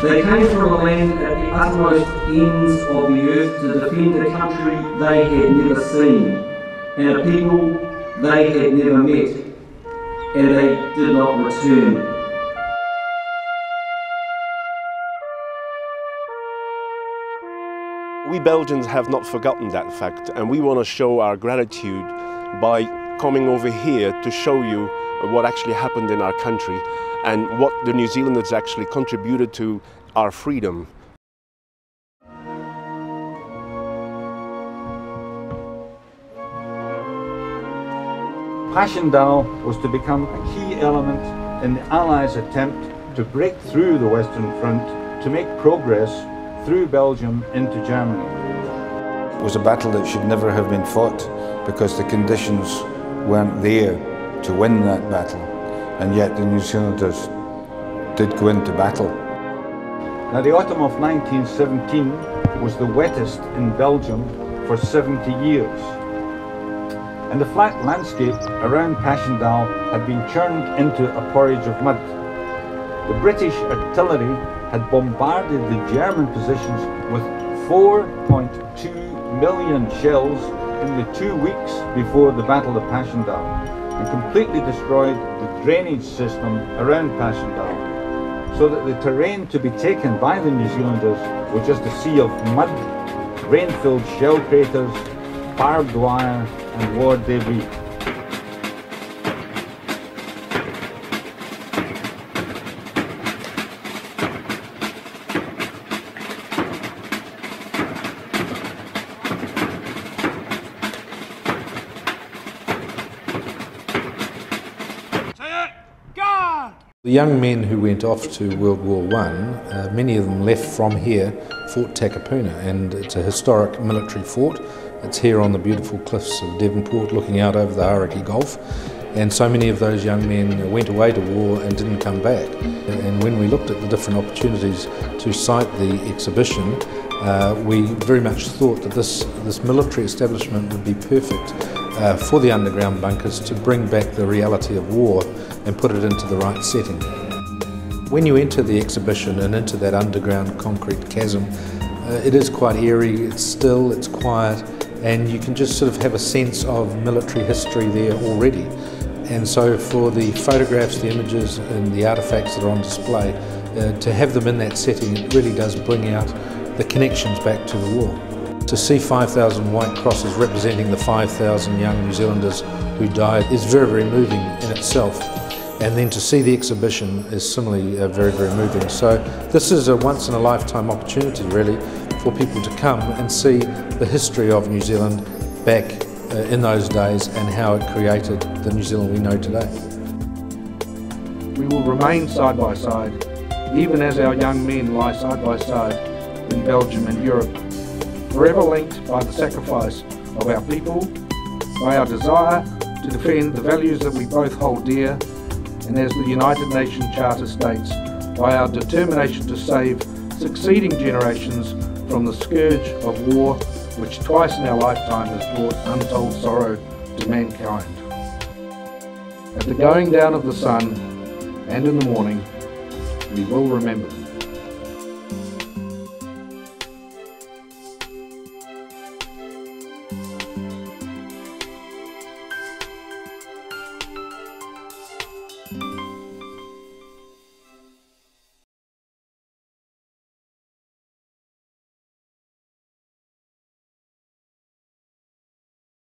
They came from a land at the uttermost ends of the earth to defend a country they had never seen, and a people they had never met, and they did not return. We Belgians have not forgotten that fact, and we want to show our gratitude by coming over here to show you what actually happened in our country and what the New Zealanders actually contributed to our freedom. Passchendaele was to become a key element in the Allies' attempt to break through the Western Front to make progress through Belgium into Germany. It was a battle that should never have been fought because the conditions weren't there to win that battle, and yet the New Zealanders did go into battle. Now, the autumn of 1917 was the wettest in Belgium for 70 years, and the flat landscape around Passchendaele had been churned into a porridge of mud. The British artillery had bombarded the German positions with 4.2 million shells in the 2 weeks before the Battle of Passchendaele, and completely destroyed the drainage system around Passchendaele, so that the terrain to be taken by the New Zealanders was just a sea of mud, rain-filled shell craters, barbed wire and war debris. The young men who went off to World War I, many of them left from here, Fort Takapuna, and it's a historic military fort. It's here on the beautiful cliffs of Devonport looking out over the Hauraki Gulf, and so many of those young men went away to war and didn't come back. And when we looked at the different opportunities to site the exhibition, we very much thought that this military establishment would be perfect for the underground bunkers to bring back the reality of war and put it into the right setting. When you enter the exhibition and into that underground concrete chasm, it is quite eerie, it's still, it's quiet, and you can just sort of have a sense of military history there already. And so for the photographs, the images and the artefacts that are on display, to have them in that setting, it really does bring out the connections back to the war. To see 5,000 white crosses representing the 5,000 young New Zealanders who died is very, very moving in itself. And then to see the exhibition is similarly very, very moving. So this is a once-in-a-lifetime opportunity, really, for people to come and see the history of New Zealand back in those days and how it created the New Zealand we know today. We will remain side by side, even as our young men lie side by side in Belgium and Europe, forever linked by the sacrifice of our people, by our desire to defend the values that we both hold dear, and as the United Nations Charter states, by our determination to save succeeding generations from the scourge of war, which twice in our lifetime has brought untold sorrow to mankind. At the going down of the sun and in the morning, we will remember.